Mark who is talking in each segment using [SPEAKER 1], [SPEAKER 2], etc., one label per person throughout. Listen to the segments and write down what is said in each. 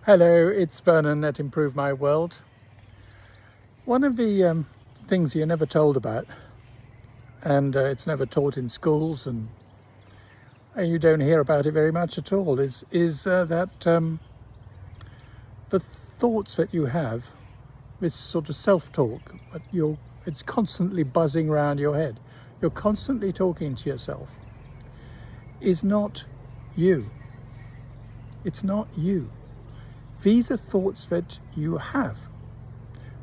[SPEAKER 1] Hello, it's Vernon at Improve My World. One of the things you're never told about, and it's never taught in schools, and you don't hear about it very much at all, is that the thoughts that you have, this sort of self-talk, but it's constantly buzzing around your head. You're constantly talking to yourself. Is not you. It's not you. These are thoughts that you have,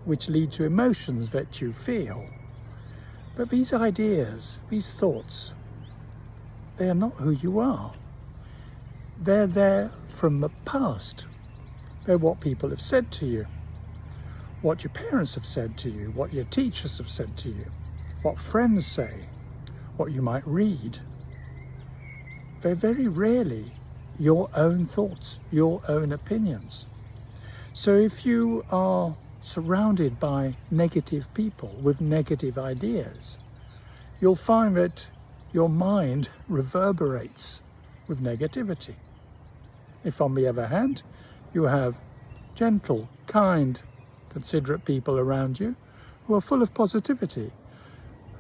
[SPEAKER 1] which lead to emotions that you feel. But these ideas, these thoughts, they are not who you are. They're there from the past. They're what people have said to you, what your parents have said to you, what your teachers have said to you, what friends say, what you might read. They're very rarely your own thoughts, your own opinions. So if you are surrounded by negative people with negative ideas, you'll find that your mind reverberates with negativity. If on the other hand, you have gentle, kind, considerate people around you who are full of positivity,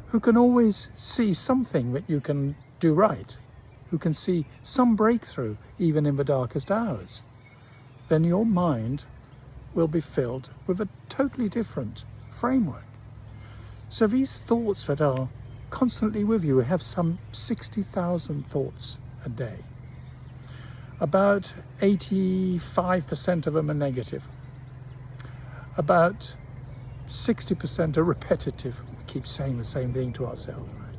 [SPEAKER 1] who can always see something that you can do right, who can see some breakthrough even in the darkest hours, then your mind will be filled with a totally different framework. So these thoughts that are constantly with you, we have some 60,000 thoughts a day. About 85% of them are negative. About 60% are repetitive. We keep saying the same thing to ourselves, right?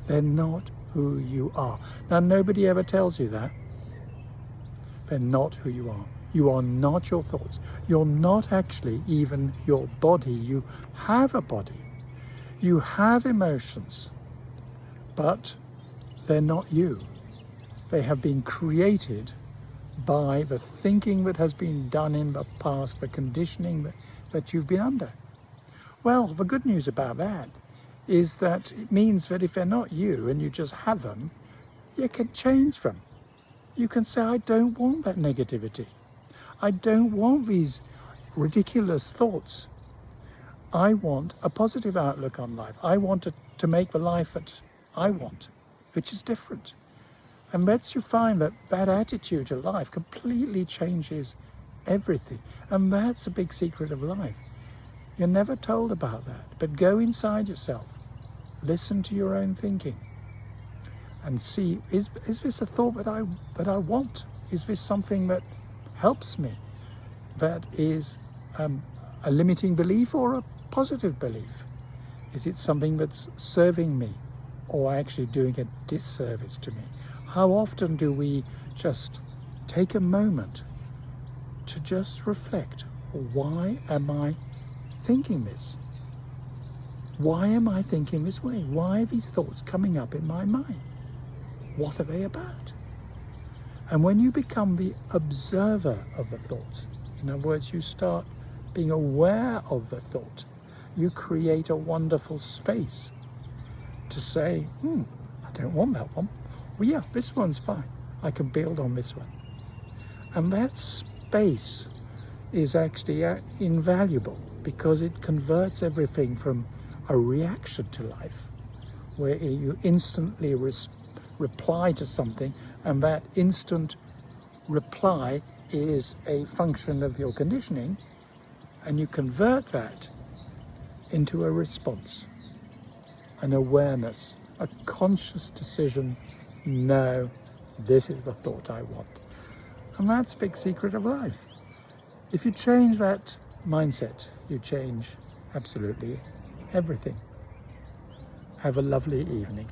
[SPEAKER 1] They're not who you are. Now, nobody ever tells you that. They're not who you are. You are not your thoughts. You're not actually even your body. You have a body. You have emotions, but they're not you. They have been created by the thinking that has been done in the past, the conditioning that you've been under. Well, the good news about that is that it means that if they're not you and you just have them, you can change them. You can say, I don't want that negativity. I don't want these ridiculous thoughts. I want a positive outlook on life. I want to make the life that I want, which is different. And lets you find that that attitude to life completely changes everything. And that's a big secret of life. You're never told about that, but go inside yourself, listen to your own thinking, and see, is this a thought that I want? Is this something that helps me, that is a limiting belief or a positive belief? Is it something that's serving me or actually doing a disservice to me? How often do we just take a moment to just reflect, why am I thinking this? Why am I thinking this way? Why are these thoughts coming up in my mind? What are they about? And when you become the observer of the thought, in other words, you start being aware of the thought, you create a wonderful space to say, I don't want that one. Well, yeah, this one's fine. I can build on this one. And that space is actually invaluable, because it converts everything from a reaction to life, where you instantly reply to something, and that instant reply is a function of your conditioning, and you convert that into a response, an awareness, a conscious decision. No, this is the thought I want. And that's the big secret of life. If you change that mindset, you change absolutely everything. Have a lovely evening.